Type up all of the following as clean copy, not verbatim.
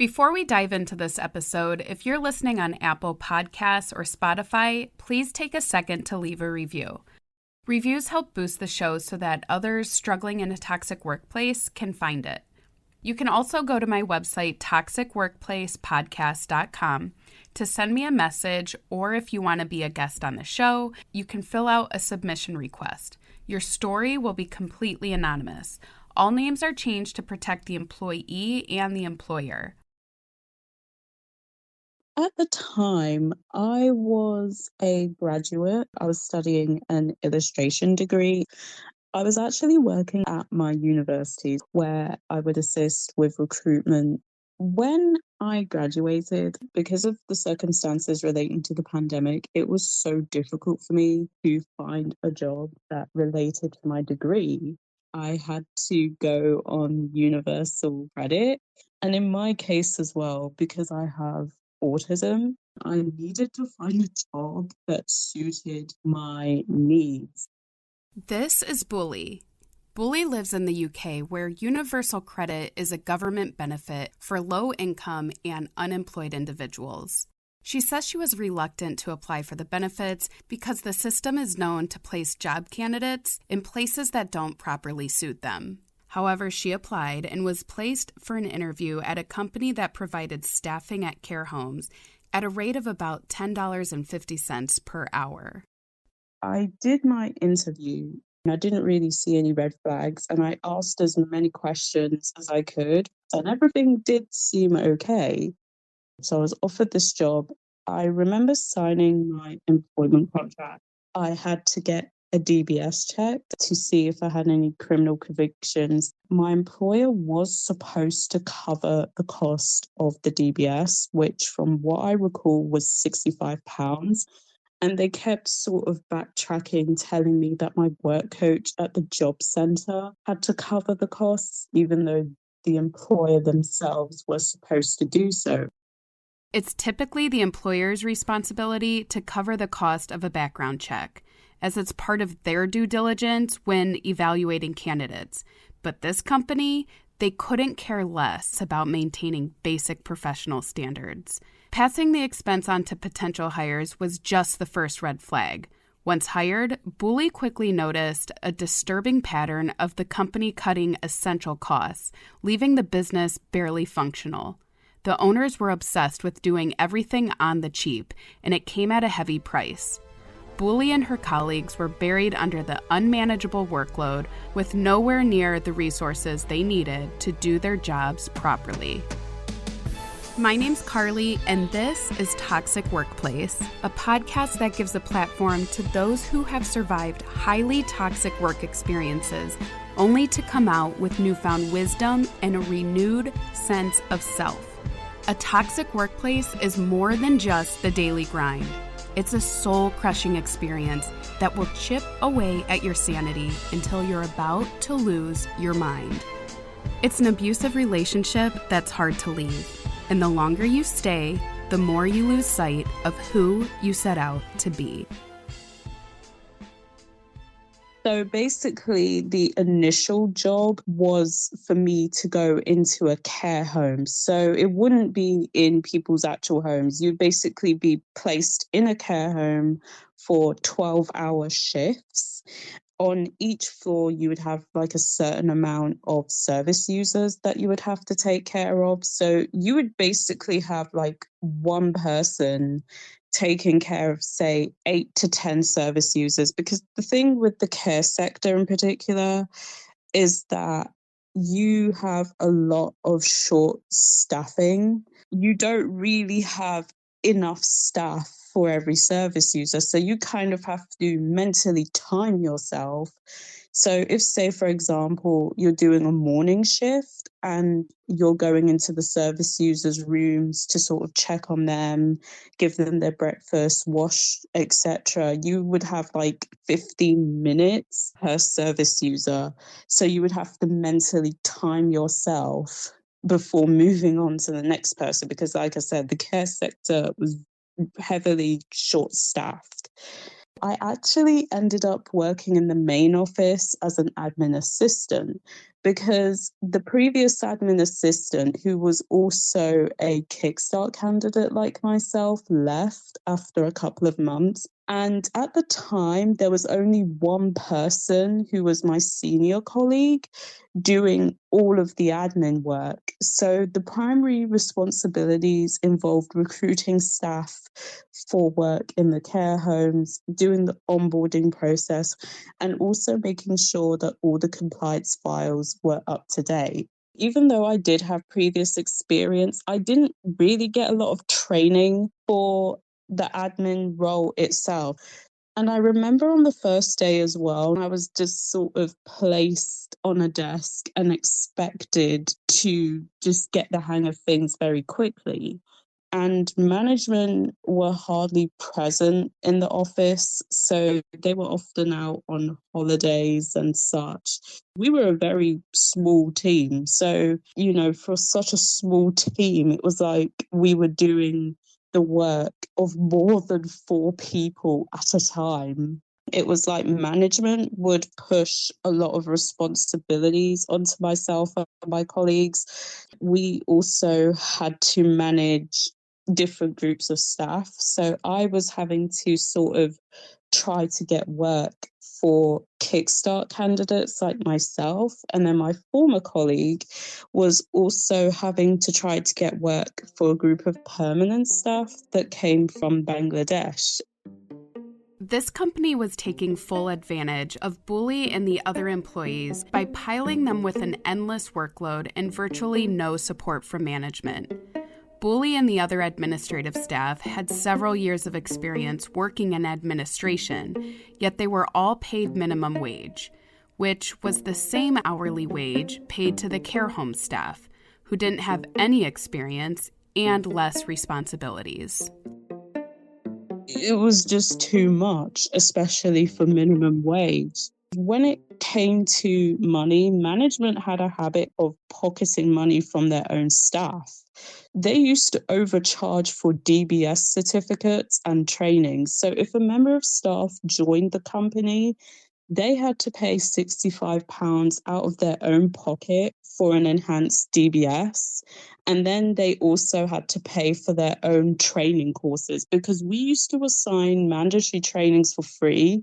Before we dive into this episode, if you're listening on Apple Podcasts or Spotify, please take a second to leave a review. Reviews help boost the show so that others struggling in a toxic workplace can find it. You can also go to my website, toxicworkplacepodcast.com, to send me a message, or if you want to be a guest on the show, you can fill out a submission request. Your story will be completely anonymous. All names are changed to protect the employee and the employer. At the time, I was a graduate. I was studying an illustration degree. I was actually working at my university where I would assist with recruitment. When I graduated, because of the circumstances relating to the pandemic, it was so difficult for me to find a job that related to my degree. I had to go on universal credit. And in my case as well, because I have autism, I needed to find a job that suited my needs. This is Buli. Buli lives in the UK, where universal credit is a government benefit for low-income and unemployed individuals. She says she was reluctant to apply for the benefits because the system is known to place job candidates in places that don't properly suit them. However, she applied and was placed for an interview at a company that provided staffing at care homes at a rate of about $10.50 per hour. I did my interview and I didn't really see any red flags, and I asked as many questions as I could, and everything did seem okay. So I was offered this job. I remember signing my employment contract. I had to get a DBS check to see if I had any criminal convictions. My employer was supposed to cover the cost of the DBS, which from what I recall was £65. And they kept sort of backtracking, telling me that my work coach at the job centre had to cover the costs, even though the employer themselves was supposed to do so. It's typically the employer's responsibility to cover the cost of a background check, as it's part of their due diligence when evaluating candidates. But this company, they couldn't care less about maintaining basic professional standards. Passing the expense on to potential hires was just the first red flag. Once hired, Buli quickly noticed a disturbing pattern of the company cutting essential costs, leaving the business barely functional. The owners were obsessed with doing everything on the cheap, and it came at a heavy price. Buli and her colleagues were buried under the unmanageable workload with nowhere near the resources they needed to do their jobs properly. My name's Carly, and this is Toxic Workplace, a podcast that gives a platform to those who have survived highly toxic work experiences, only to come out with newfound wisdom and a renewed sense of self. A toxic workplace is more than just the daily grind. It's a soul-crushing experience that will chip away at your sanity until you're about to lose your mind. It's an abusive relationship that's hard to leave, and the longer you stay, the more you lose sight of who you set out to be. So basically, the initial job was for me to go into a care home. So it wouldn't be in people's actual homes. You'd basically be placed in a care home for 12-hour shifts. On each floor, you would have like a certain amount of service users that you would have to take care of. So you would basically have like one person taking care of, say, 8 to 10 service users. Because the thing with the care sector in particular is that you have a lot of short staffing. You don't really have enough staff for every service user. So you kind of have to mentally time yourself. So if, say, for example, you're doing a morning shift and you're going into the service users' rooms to sort of check on them, give them their breakfast, wash, etc., you would have like 15 minutes per service user. So you would have to mentally time yourself before moving on to the next person, because like I said, the care sector was heavily short-staffed. I actually ended up working in the main office as an admin assistant, because the previous admin assistant, who was also a Kickstart candidate like myself, left after a couple of months. And at the time, there was only one person who was my senior colleague doing all of the admin work. So the primary responsibilities involved recruiting staff for work in the care homes, doing the onboarding process, and also making sure that all the compliance files were up to date. Even though I did have previous experience, I didn't really get a lot of training for the admin role itself. And I remember on the first day as well, I was just sort of placed on a desk and expected to just get the hang of things very quickly. And management were hardly present in the office, so they were often out on holidays and such. We were a very small team. So, for such a small team, it was like we were doing the work of more than four people at a time. It was like management would push a lot of responsibilities onto myself and my colleagues. We also had to manage different groups of staff. So I was having to sort of try to get work for Kickstart candidates like myself. And then my former colleague was also having to try to get work for a group of permanent staff that came from Bangladesh. This company was taking full advantage of Buli and the other employees by piling them with an endless workload and virtually no support from management. Buli and the other administrative staff had several years of experience working in administration, yet they were all paid minimum wage, which was the same hourly wage paid to the care home staff, who didn't have any experience and less responsibilities. It was just too much, especially for minimum wage. When it came to money, management had a habit of pocketing money from their own staff. They used to overcharge for DBS certificates and training. So if a member of staff joined the company, they had to pay £65 out of their own pocket for an enhanced DBS. And then they also had to pay for their own training courses, because we used to assign mandatory trainings for free.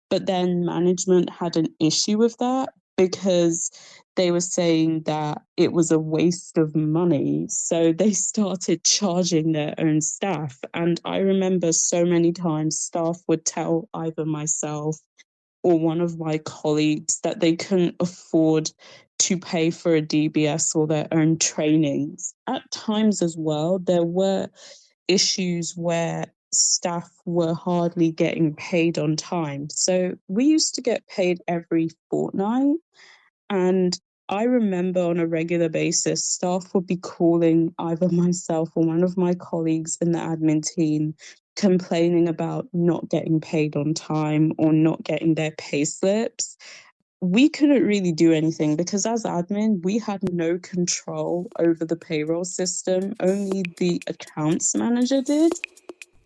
But then management had an issue with that because they were saying that it was a waste of money. So they started charging their own staff. And I remember so many times staff would tell either myself or one of my colleagues that they couldn't afford to pay for a DBS or their own trainings. At times as well, there were issues where staff were hardly getting paid on time. So we used to get paid every fortnight. And I remember on a regular basis, staff would be calling either myself or one of my colleagues in the admin team complaining about not getting paid on time or not getting their pay slips. We couldn't really do anything because as admin, we had no control over the payroll system. Only the accounts manager did.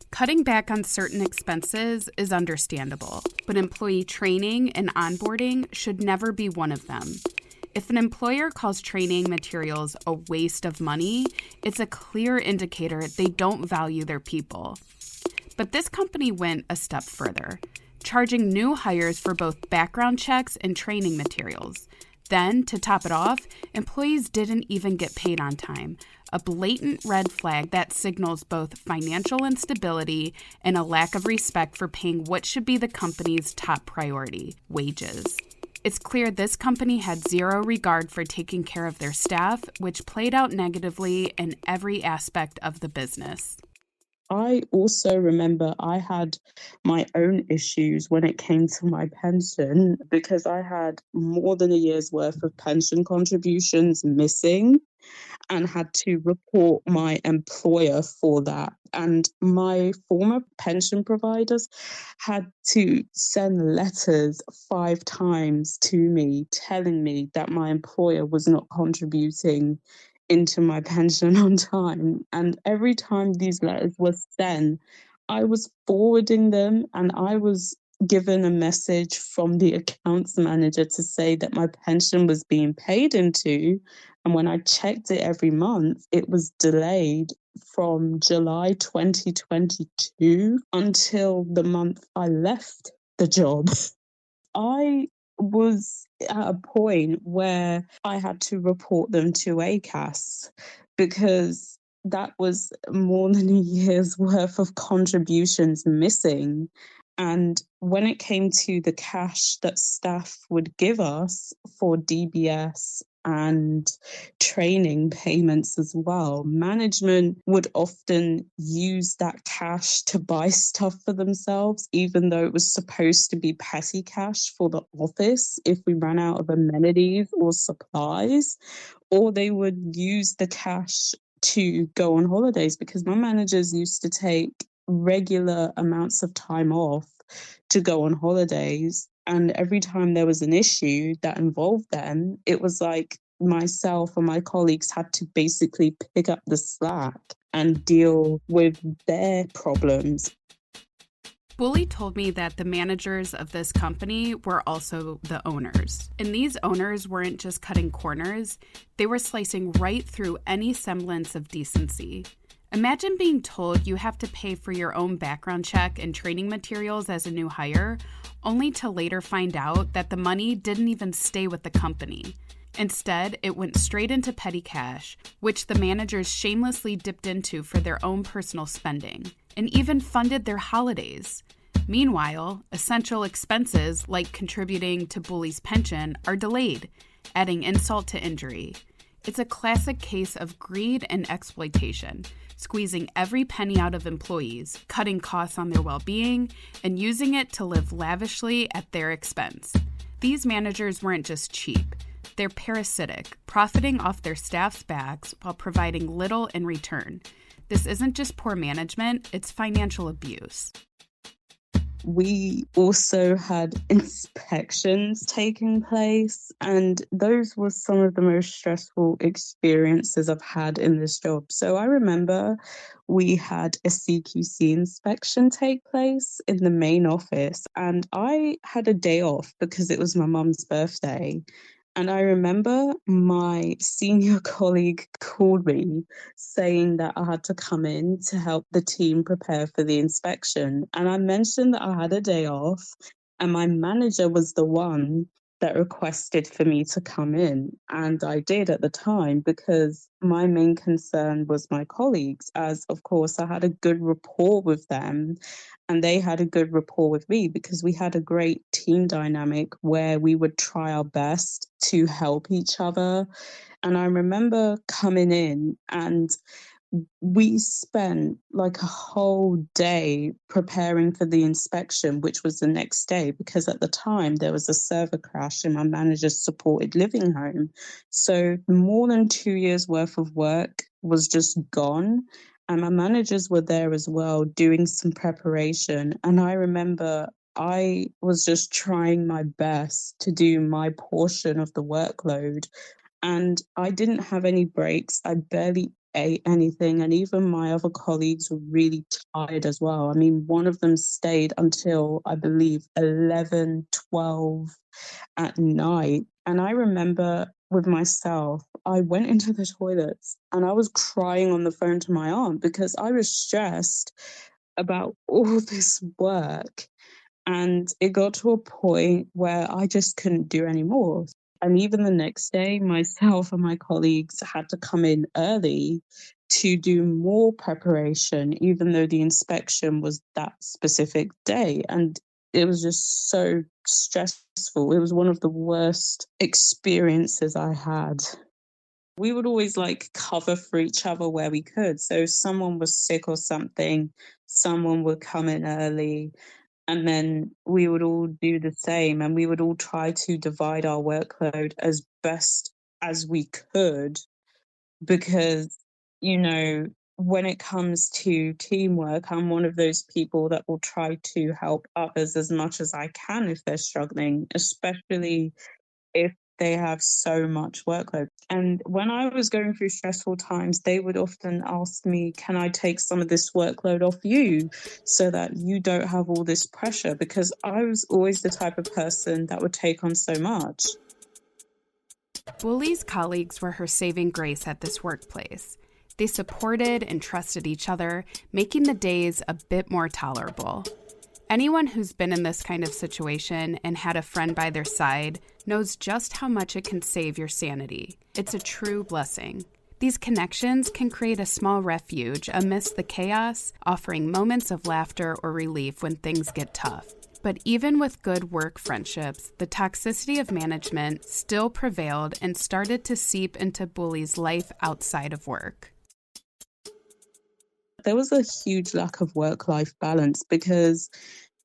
Cutting back on certain expenses is understandable, but employee training and onboarding should never be one of them. If an employer calls training materials a waste of money, it's a clear indicator they don't value their people. But this company went a step further, charging new hires for both background checks and training materials. Then, to top it off, employees didn't even get paid on time, a blatant red flag that signals both financial instability and a lack of respect for paying what should be the company's top priority, wages. It's clear this company had zero regard for taking care of their staff, which played out negatively in every aspect of the business. I also remember I had my own issues when it came to my pension because I had more than a year's worth of pension contributions missing and had to report my employer for that. And my former pension providers had to send letters 5 times to me telling me that my employer was not contributing into my pension on time. And every time these letters were sent, I was forwarding them and I was given a message from the accounts manager to say that my pension was being paid into. And when I checked it every month, it was delayed from July 2022 until the month I left the job. I was at a point where I had to report them to ACAS because that was more than a year's worth of contributions missing. And when it came to the cash that staff would give us for DBS and training payments as well, management would often use that cash to buy stuff for themselves, even though it was supposed to be petty cash for the office if we ran out of amenities or supplies, or they would use the cash to go on holidays, because my managers used to take regular amounts of time off to go on holidays. And every time there was an issue that involved them, it was like myself and my colleagues had to basically pick up the slack and deal with their problems. Buli told me that the managers of this company were also the owners. And these owners weren't just cutting corners, they were slicing right through any semblance of decency. Imagine being told you have to pay for your own background check and training materials as a new hire, only to later find out that the money didn't even stay with the company. Instead, it went straight into petty cash, which the managers shamelessly dipped into for their own personal spending, and even funded their holidays. Meanwhile, essential expenses like contributing to Buli's pension are delayed, adding insult to injury. It's a classic case of greed and exploitation, squeezing every penny out of employees, cutting costs on their well-being, and using it to live lavishly at their expense. These managers weren't just cheap. They're parasitic, profiting off their staff's backs while providing little in return. This isn't just poor management, it's financial abuse. We also had inspections taking place, and those were some of the most stressful experiences I've had in this job. So I remember we had a CQC inspection take place in the main office, and I had a day off because it was my mum's birthday. And I remember my senior colleague called me saying that I had to come in to help the team prepare for the inspection. And I mentioned that I had a day off, and my manager was the one that requested for me to come in. And I did at the time because my main concern was my colleagues, as of course I had a good rapport with them and they had a good rapport with me because we had a great team dynamic where we would try our best to help each other. And I remember coming in and we spent like a whole day preparing for the inspection, which was the next day, because at the time there was a server crash in my manager's supported living home. So more than 2 years worth of work was just gone. And my managers were there as well doing some preparation. And I remember I was just trying my best to do my portion of the workload. And I didn't have any breaks. I barely ate anything. And even my other colleagues were really tired as well. I mean, one of them stayed until, I believe, 11, 12 at night. And I remember with myself, I went into the toilets and I was crying on the phone to my aunt because I was stressed about all this work. And it got to a point where I just couldn't do any more. And even the next day, myself and my colleagues had to come in early to do more preparation, even though the inspection was that specific day. And it was just so stressful. It was one of the worst experiences I had. We would always like cover for each other where we could. So if someone was sick or something, someone would come in early and then we would all do the same, and we would all try to divide our workload as best as we could, because, you know, when it comes to teamwork, I'm one of those people that will try to help others as much as I can if they're struggling, especially if they have so much workload. And when I was going through stressful times, they would often ask me, can I take some of this workload off you so that you don't have all this pressure? Because I was always the type of person that would take on so much. Buli's colleagues were her saving grace at this workplace. They supported and trusted each other, making the days a bit more tolerable. Anyone who's been in this kind of situation and had a friend by their side knows just how much it can save your sanity. It's a true blessing. These connections can create a small refuge amidst the chaos, offering moments of laughter or relief when things get tough. But even with good work friendships, the toxicity of management still prevailed and started to seep into Buli's life outside of work. There was a huge lack of work-life balance because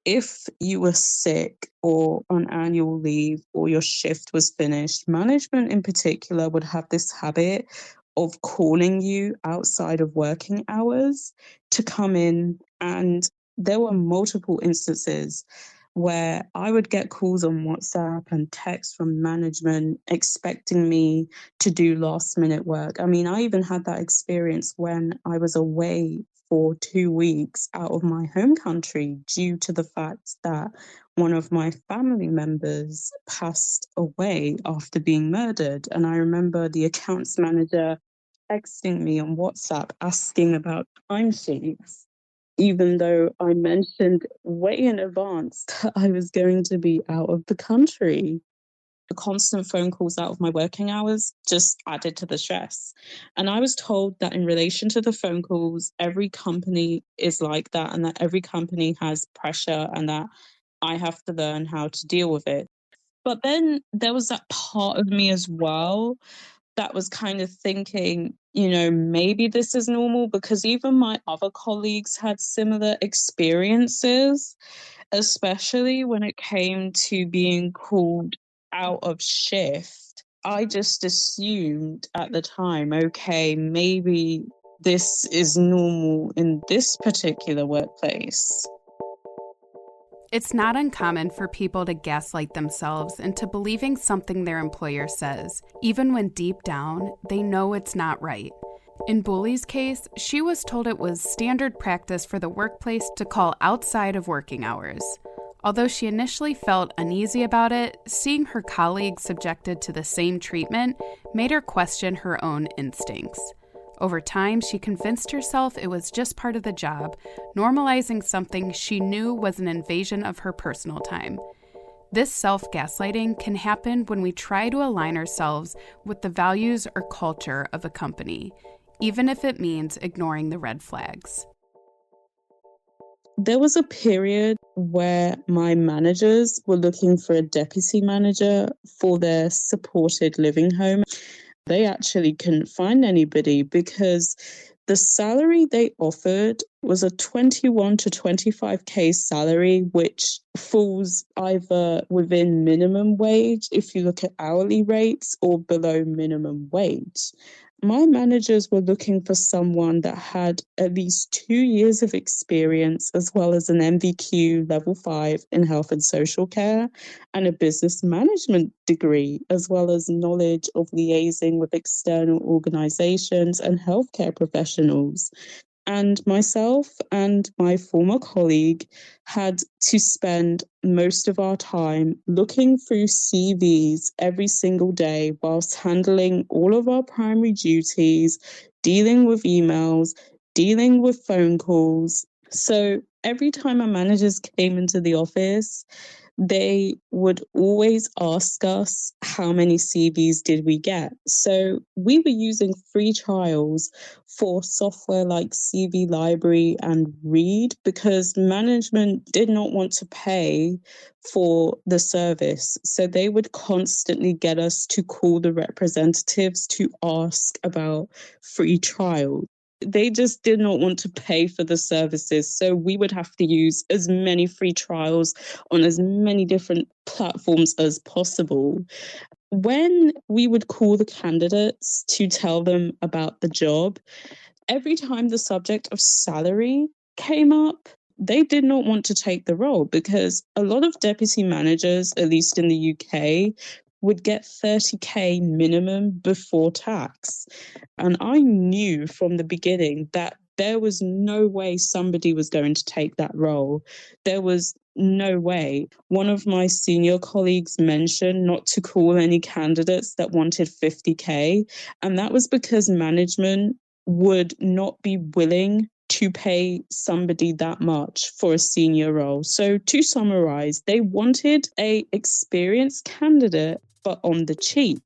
if you were sick or on annual leave or your shift was finished, management in particular would have this habit of calling you outside of working hours to come in. And there were multiple instances where I would get calls on WhatsApp and texts from management expecting me to do last minute work. I mean, I even had that experience when I was away for 2 weeks out of my home country due to the fact that one of my family members passed away after being murdered. And I remember the accounts manager texting me on WhatsApp asking about timesheets, even though I mentioned way in advance that I was going to be out of the country. The constant phone calls out of my working hours just added to the stress. And I was told that in relation to the phone calls, every company is like that and that every company has pressure and that I have to learn how to deal with it. But then there was that part of me as well that was kind of thinking, maybe this is normal because even my other colleagues had similar experiences, especially when it came to being called out of shift. I just assumed at the time, okay, maybe this is normal in this particular workplace. It's not uncommon for people to gaslight themselves into believing something their employer says, even when deep down they know it's not right. In Buli's case, she was told it was standard practice for the workplace to call outside of working hours. Although she initially felt uneasy about it, seeing her colleagues subjected to the same treatment made her question her own instincts. Over time, she convinced herself it was just part of the job, normalizing something she knew was an invasion of her personal time. This self-gaslighting can happen when we try to align ourselves with the values or culture of a company, even if it means ignoring the red flags. There was a period where my managers were looking for a deputy manager for their supported living home. They actually couldn't find anybody because the salary they offered was a 21 to 25K salary, which falls either within minimum wage if you look at hourly rates or below minimum wage. My managers were looking for someone that had at least 2 years of experience, as well as an MVQ level 5 in health and social care, and a business management degree, as well as knowledge of liaising with external organizations and healthcare professionals. And myself and my former colleague had to spend most of our time looking through CVs every single day whilst handling all of our primary duties, dealing with emails, dealing with phone calls. So every time our managers came into the office, they would always ask us how many CVs did we get. So we were using free trials for software like CV Library and Read because management did not want to pay for the service. So they would constantly get us to call the representatives to ask about free trials. They just did not want to pay for the services. So we would have to use as many free trials on as many different platforms as possible. When we would call the candidates to tell them about the job, every time the subject of salary came up, they did not want to take the role because a lot of deputy managers, at least in the UK, would get 30K minimum before tax. And I knew from the beginning that there was no way somebody was going to take that role. There was no way. One of my senior colleagues mentioned not to call any candidates that wanted 50K. And that was because management would not be willing to pay somebody that much for a senior role. So to summarize, they wanted an experienced candidate, but on the cheap.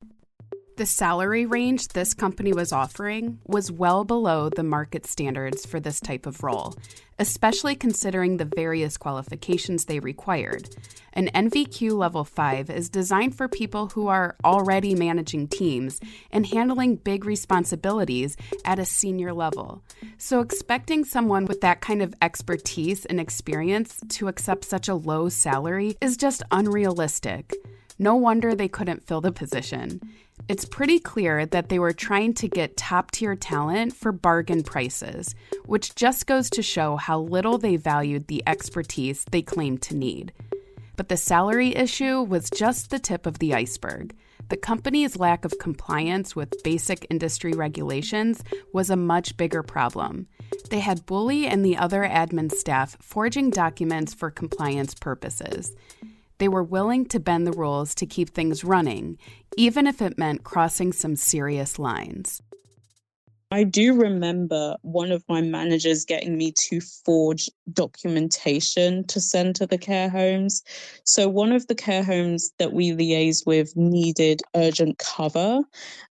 The salary range this company was offering was well below the market standards for this type of role, especially considering the various qualifications they required. An NVQ Level 5 is designed for people who are already managing teams and handling big responsibilities at a senior level. So expecting someone with that kind of expertise and experience to accept such a low salary is just unrealistic. No wonder they couldn't fill the position. It's pretty clear that they were trying to get top-tier talent for bargain prices, which just goes to show how little they valued the expertise they claimed to need. But the salary issue was just the tip of the iceberg. The company's lack of compliance with basic industry regulations was a much bigger problem. They had Buli and the other admin staff forging documents for compliance purposes. They were willing to bend the rules to keep things running, even if it meant crossing some serious lines. I do remember one of my managers getting me to forge documentation to send to the care homes. So one of the care homes that we liaised with needed urgent cover.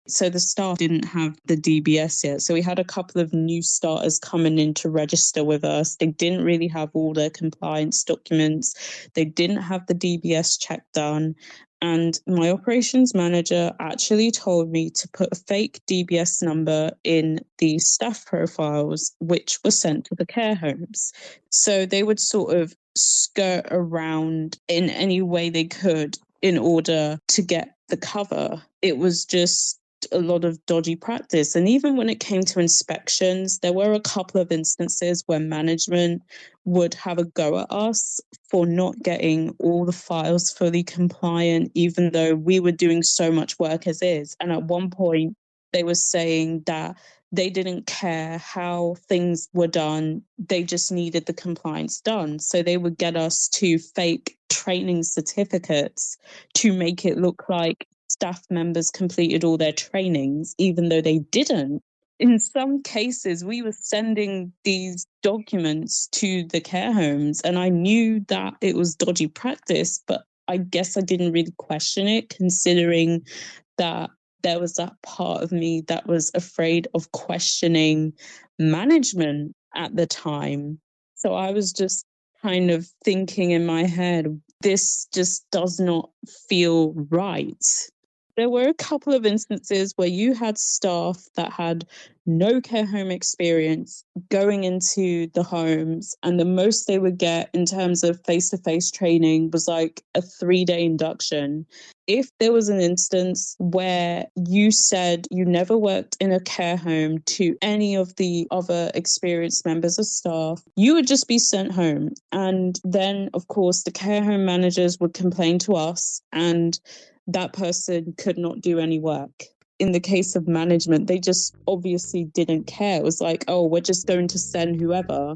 So the staff didn't have the DBS yet. So we had a couple of new starters coming in to register with us. They didn't really have all their compliance documents. They didn't have the DBS check done. And my operations manager actually told me to put a fake DBS number in the staff profiles, which were sent to the care homes. So they would sort of skirt around in any way they could in order to get the cover. It was just a lot of dodgy practice. And even when it came to inspections, there were a couple of instances where management would have a go at us for not getting all the files fully compliant, even though we were doing so much work as is. And at one point, they were saying that they didn't care how things were done. They just needed the compliance done. So they would get us to fake training certificates to make it look like staff members completed all their trainings, even though they didn't. In some cases, we were sending these documents to the care homes, and I knew that it was dodgy practice, but I guess I didn't really question it, considering that there was that part of me that was afraid of questioning management at the time. So I was just kind of thinking in my head, this just does not feel right. There were a couple of instances where you had staff that had no care home experience going into the homes, and the most they would get in terms of face-to-face training was like a 3-day induction. If there was an instance where you said you never worked in a care home to any of the other experienced members of staff, you would just be sent home. And then, of course, the care home managers would complain to us, and that person could not do any work. In the case of management, they just obviously didn't care. It was like, oh, we're just going to send whoever.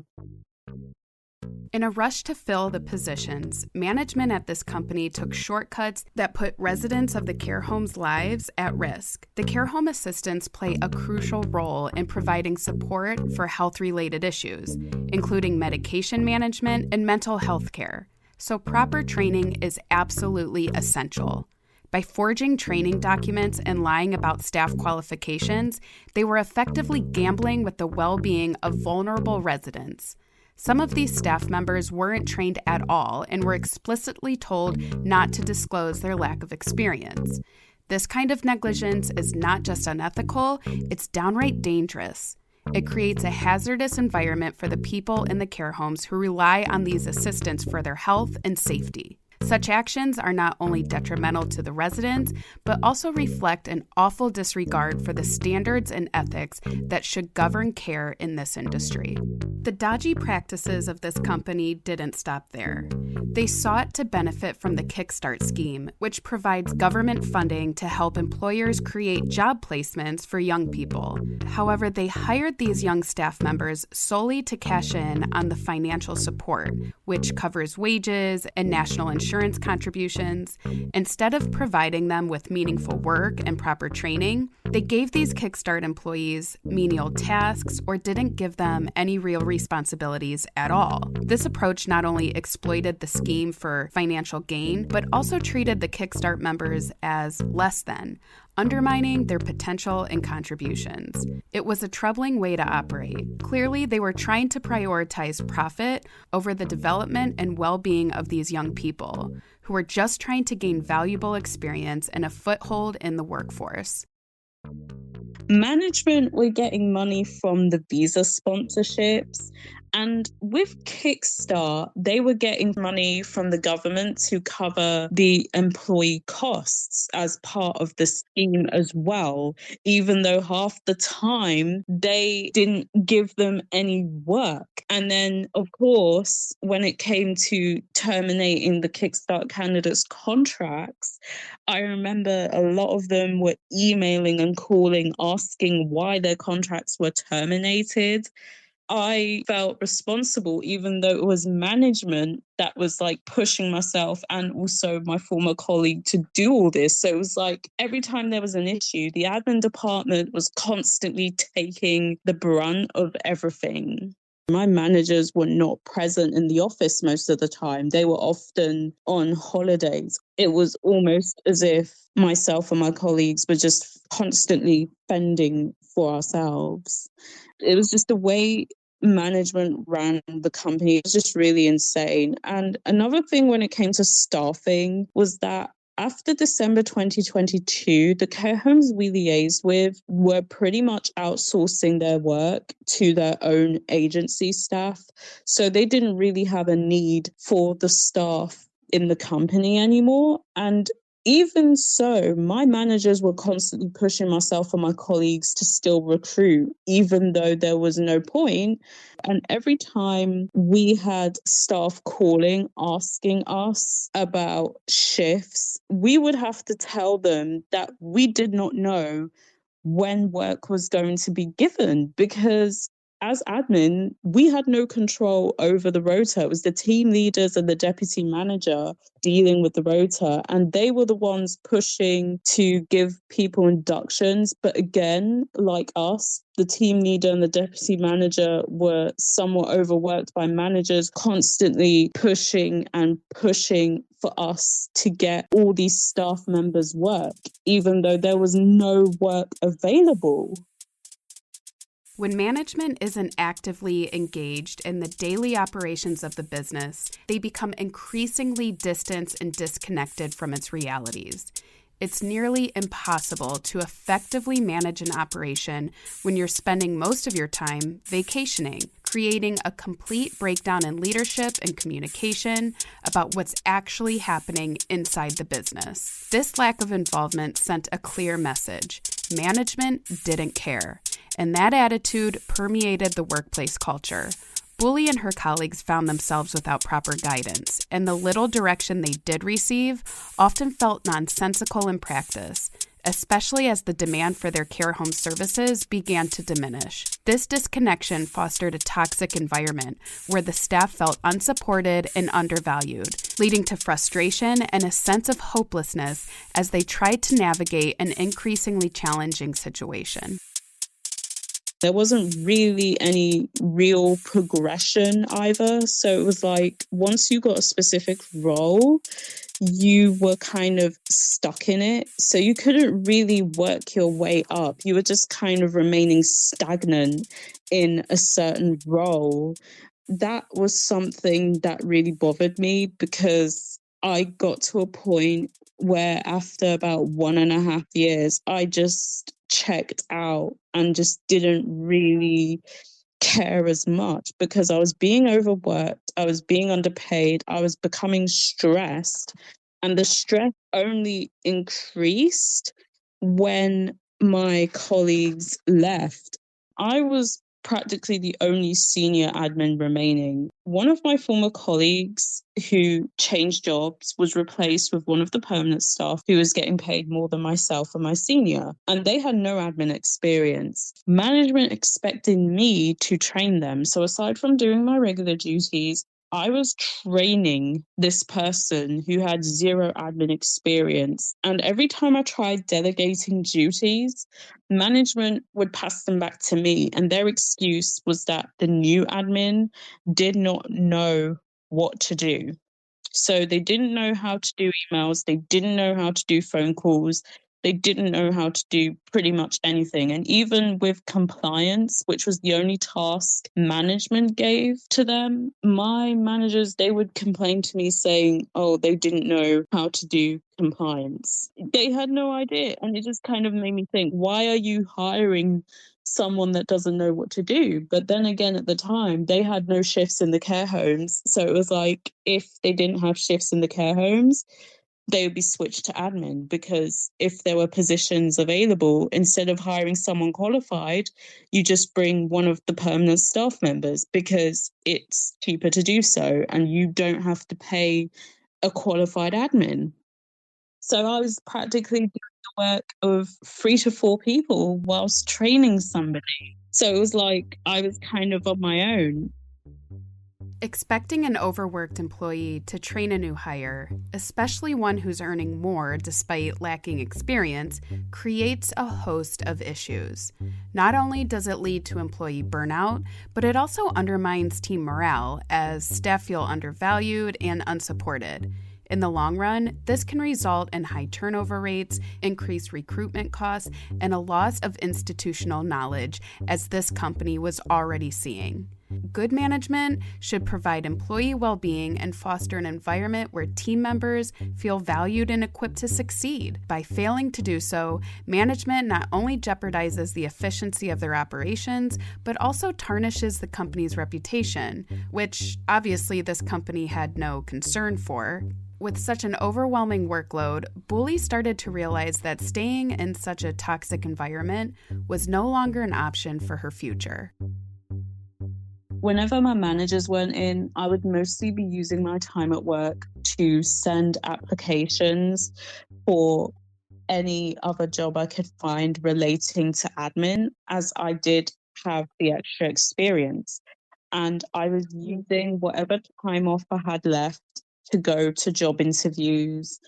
In a rush to fill the positions, management at this company took shortcuts that put residents of the care homes' lives at risk. The care home assistants play a crucial role in providing support for health-related issues, including medication management and mental health care. So proper training is absolutely essential. By forging training documents and lying about staff qualifications, they were effectively gambling with the well-being of vulnerable residents. Some of these staff members weren't trained at all and were explicitly told not to disclose their lack of experience. This kind of negligence is not just unethical, it's downright dangerous. It creates a hazardous environment for the people in the care homes who rely on these assistants for their health and safety. Such actions are not only detrimental to the residents, but also reflect an awful disregard for the standards and ethics that should govern care in this industry. The dodgy practices of this company didn't stop there. They sought to benefit from the Kickstart scheme, which provides government funding to help employers create job placements for young people. However, they hired these young staff members solely to cash in on the financial support, which covers wages and national insurance contributions. Instead of providing them with meaningful work and proper training, they gave these Kickstart employees menial tasks or didn't give them any real responsibilities at all. This approach not only exploited the scheme for financial gain, but also treated the Kickstart members as less than, undermining their potential and contributions. It was a troubling way to operate. Clearly, they were trying to prioritize profit over the development and well-being of these young people, who were just trying to gain valuable experience and a foothold in the workforce. Management were getting money from the visa sponsorships. And with Kickstart, they were getting money from the government to cover the employee costs as part of the scheme as well, even though half the time they didn't give them any work. And then, of course, when it came to terminating the Kickstart candidates' contracts, I remember a lot of them were emailing and calling, asking why their contracts were terminated. I felt responsible, even though it was management that was like pushing myself and also my former colleague to do all this. So it was like every time there was an issue, the admin department was constantly taking the brunt of everything. My managers were not present in the office most of the time. They were often on holidays. It was almost as if myself and my colleagues were just constantly fending for ourselves. It was just the way management ran the company. It was just really insane. And another thing when it came to staffing was that after December 2022, the care homes we liaised with were pretty much outsourcing their work to their own agency staff. So they didn't really have a need for the staff in the company anymore. And even so, my managers were constantly pushing myself and my colleagues to still recruit, even though there was no point. And every time we had staff calling, asking us about shifts, we would have to tell them that we did not know when work was going to be given, because as admin, we had no control over the rota. It was the team leaders and the deputy manager dealing with the rota, and they were the ones pushing to give people inductions. But again, like us, the team leader and the deputy manager were somewhat overworked by managers constantly pushing and pushing for us to get all these staff members work, even though there was no work available. When management isn't actively engaged in the daily operations of the business, they become increasingly distant and disconnected from its realities. It's nearly impossible to effectively manage an operation when you're spending most of your time vacationing, creating a complete breakdown in leadership and communication about what's actually happening inside the business. This lack of involvement sent a clear message. Management didn't care, and that attitude permeated the workplace culture. Buli and her colleagues found themselves without proper guidance, and the little direction they did receive often felt nonsensical in practice, especially as the demand for their care home services began to diminish. This disconnection fostered a toxic environment where the staff felt unsupported and undervalued, leading to frustration and a sense of hopelessness as they tried to navigate an increasingly challenging situation. There wasn't really any real progression either. So it was like once you got a specific role, you were kind of stuck in it. So you couldn't really work your way up. You were just kind of remaining stagnant in a certain role. That was something that really bothered me, because I got to a point where after about 1.5 years, I just checked out and just didn't really care as much, because I was being overworked, I was being underpaid, I was becoming stressed, and the stress only increased when my colleagues left. I was practically the only senior admin remaining. One of my former colleagues who changed jobs was replaced with one of the permanent staff who was getting paid more than myself and my senior, and they had no admin experience. Management expected me to train them. So aside from doing my regular duties, I was training this person who had zero admin experience. And every time I tried delegating duties, management would pass them back to me. And their excuse was that the new admin did not know what to do. So they didn't know how to do emails. They didn't know how to do phone calls. They didn't know how to do pretty much anything. And even with compliance, which was the only task management gave to them, my managers, they would complain to me saying, oh, they didn't know how to do compliance. They had no idea. And it just kind of made me think, why are you hiring someone that doesn't know what to do? But then again, at the time, they had no shifts in the care homes. So it was like, if they didn't have shifts in the care homes, they would be switched to admin, because if there were positions available, instead of hiring someone qualified, you just bring one of the permanent staff members because it's cheaper to do so and you don't have to pay a qualified admin. So I was practically doing the work of 3 to 4 people whilst training somebody. So it was like I was kind of on my own. Expecting an overworked employee to train a new hire, especially one who's earning more despite lacking experience, creates a host of issues. Not only does it lead to employee burnout, but it also undermines team morale as staff feel undervalued and unsupported. In the long run, this can result in high turnover rates, increased recruitment costs, and a loss of institutional knowledge, as this company was already seeing. Good management should provide employee well-being and foster an environment where team members feel valued and equipped to succeed. By failing to do so, management not only jeopardizes the efficiency of their operations, but also tarnishes the company's reputation, which obviously this company had no concern for. With such an overwhelming workload, Buli started to realize that staying in such a toxic environment was no longer an option for her future. Whenever my managers weren't in, I would mostly be using my time at work to send applications for any other job I could find relating to admin, as I did have the extra experience. And I was using whatever time off I had left to go to job interviews.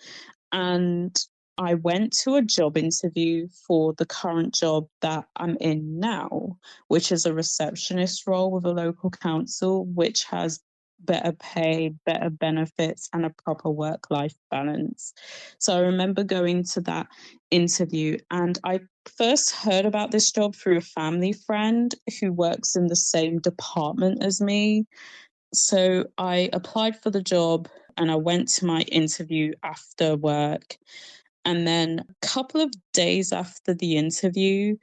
And I went to a job interview for the current job that I'm in now, which is a receptionist role with a local council, which has better pay, better benefits, and a proper work-life balance. So I remember going to that interview, and I first heard about this job through a family friend who works in the same department as me. So I applied for the job and I went to my interview after work. And then a couple of days after the interview,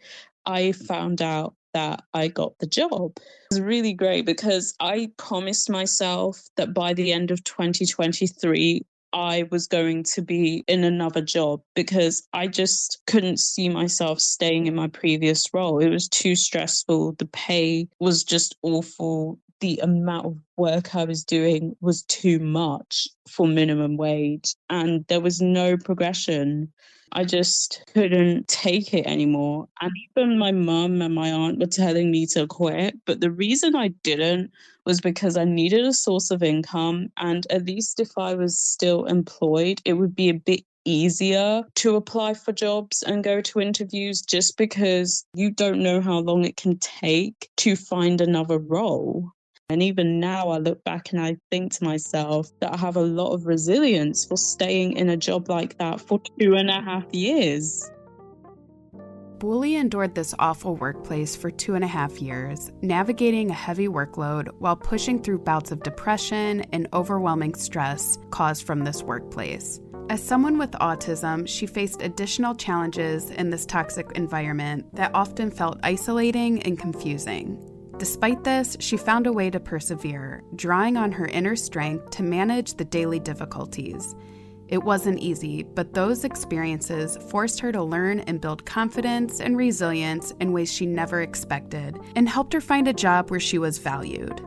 I found out that I got the job. It was really great because I promised myself that by the end of 2023, I was going to be in another job because I just couldn't see myself staying in my previous role. It was too stressful. The pay was just awful. The amount of work I was doing was too much for minimum wage, and there was no progression. I just couldn't take it anymore. And even my mum and my aunt were telling me to quit. But the reason I didn't was because I needed a source of income. And at least if I was still employed, it would be a bit easier to apply for jobs and go to interviews, just because you don't know how long it can take to find another role. And even now I look back and I think to myself that I have a lot of resilience for staying in a job like that for 2.5 years. Buli endured this awful workplace for 2.5 years, navigating a heavy workload while pushing through bouts of depression and overwhelming stress caused from this workplace. As someone with autism, she faced additional challenges in this toxic environment that often felt isolating and confusing. Despite this, she found a way to persevere, drawing on her inner strength to manage the daily difficulties. It wasn't easy, but those experiences forced her to learn and build confidence and resilience in ways she never expected, and helped her find a job where she was valued.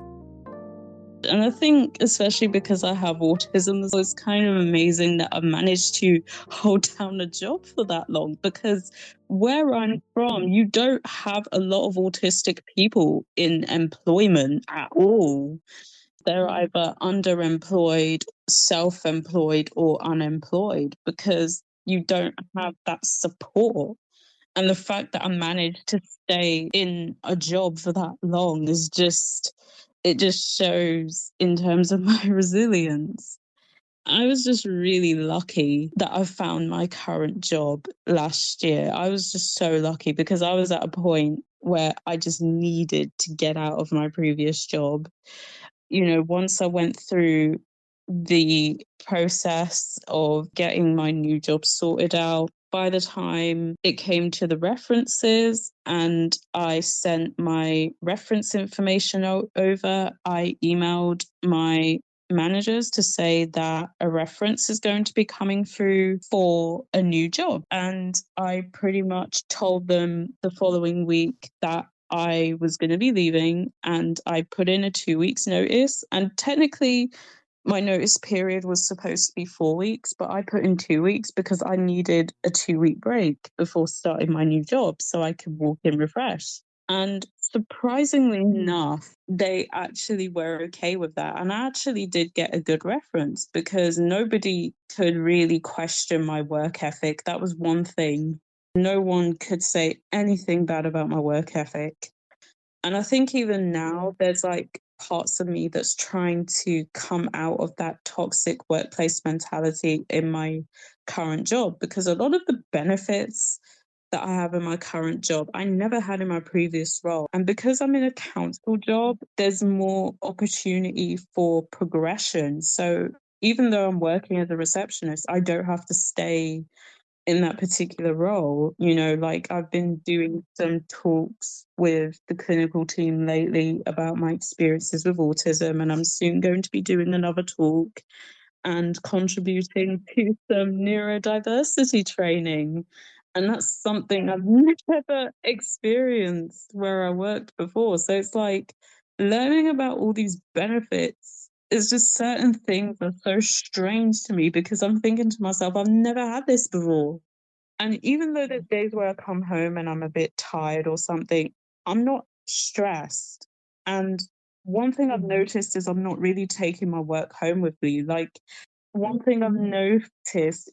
And I think, especially because I have autism, it's kind of amazing that I've managed to hold down a job for that long, because where I'm from, you don't have a lot of autistic people in employment at all. They're either underemployed, self-employed, or unemployed, because you don't have that support. And the fact that I managed to stay in a job for that long is it just shows in terms of my resilience. I was just really lucky that I found my current job last year. I was just so lucky because I was at a point where I just needed to get out of my previous job. Once I went through the process of getting my new job sorted out, by the time it came to the references and I sent my reference information over, I emailed my managers to say that a reference is going to be coming through for a new job. And I pretty much told them the following week that I was going to be leaving, and I put in a 2 weeks notice. And technically, my notice period was supposed to be 4 weeks, but I put in 2 weeks because I needed a 2 week break before starting my new job so I could walk in refreshed. And surprisingly enough, they actually were okay with that. And I actually did get a good reference because nobody could really question my work ethic. That was one thing. No one could say anything bad about my work ethic. And I think even now there's like parts of me that's trying to come out of that toxic workplace mentality in my current job, because a lot of the benefits that I have in my current job, I never had in my previous role. And because I'm in a council job, there's more opportunity for progression. So even though I'm working as a receptionist, I don't have to stay in that particular role. Like I've been doing some talks with the clinical team lately about my experiences with autism, and I'm soon going to be doing another talk and contributing to some neurodiversity training. And that's something I've never experienced where I worked before. So it's like learning about all these benefits is just certain things are so strange to me because I'm thinking to myself, I've never had this before. And even though there's days where I come home and I'm a bit tired or something, I'm not stressed. And one thing I've noticed is I'm not really taking my work home with me. Like, one thing I've noticed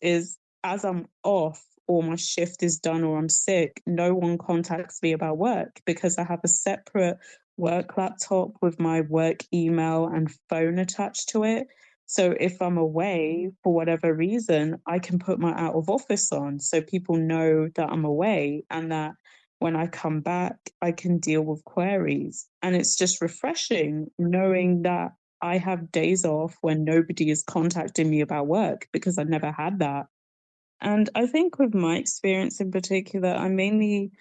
is as I'm off or my shift is done or I'm sick, no one contacts me about work because I have a separate work laptop with my work email and phone attached to it. So if I'm away for whatever reason, I can put my out of office on so people know that I'm away and that when I come back, I can deal with queries. And it's just refreshing knowing that I have days off when nobody is contacting me about work because I never had that. And I think with my experience in particular, I mainly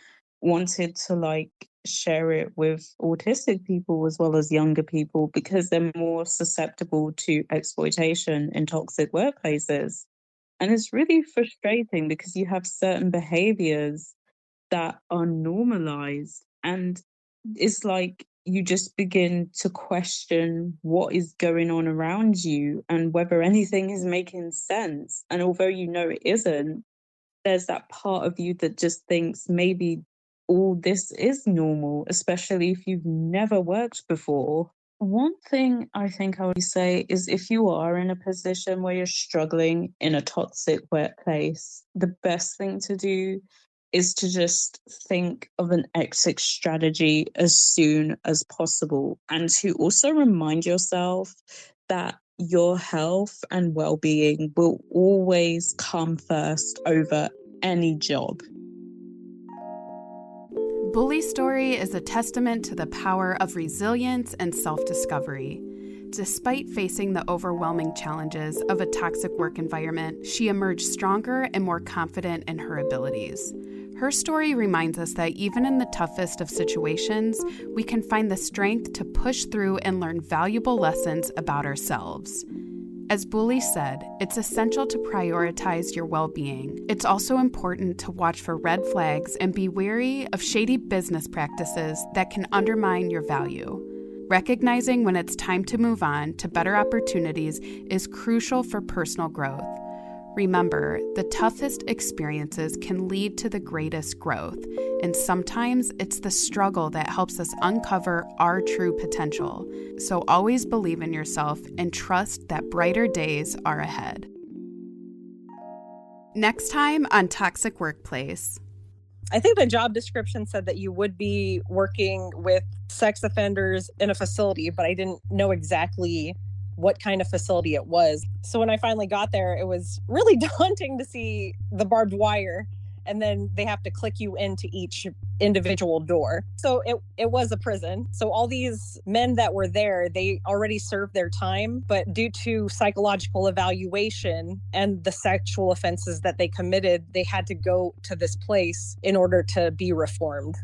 wanted to share it with autistic people as well as younger people because they're more susceptible to exploitation in toxic workplaces. And it's really frustrating because you have certain behaviors that are normalized, and it's like you just begin to question what is going on around you and whether anything is making sense. And although you know it isn't, there's that part of you that just thinks maybe all this is normal, especially if you've never worked before. One thing I think I would say is if you are in a position where you're struggling in a toxic workplace, the best thing to do is to just think of an exit strategy as soon as possible and to also remind yourself that your health and well-being will always come first over any job. Buli's story is a testament to the power of resilience and self-discovery. Despite facing the overwhelming challenges of a toxic work environment, she emerged stronger and more confident in her abilities. Her story reminds us that even in the toughest of situations, we can find the strength to push through and learn valuable lessons about ourselves. As Buli said, it's essential to prioritize your well-being. It's also important to watch for red flags and be wary of shady business practices that can undermine your value. Recognizing when it's time to move on to better opportunities is crucial for personal growth. Remember, the toughest experiences can lead to the greatest growth, and sometimes it's the struggle that helps us uncover our true potential. So always believe in yourself and trust that brighter days are ahead. Next time on Toxic Workplace. I think the job description said that you would be working with sex offenders in a facility, but I didn't know exactly what kind of facility it was. So when I finally got there, it was really daunting to see the barbed wire, and then they have to click you into each individual door. So it was a prison. So all these men that were there, they already served their time, but due to psychological evaluation and the sexual offenses that they committed, they had to go to this place in order to be reformed.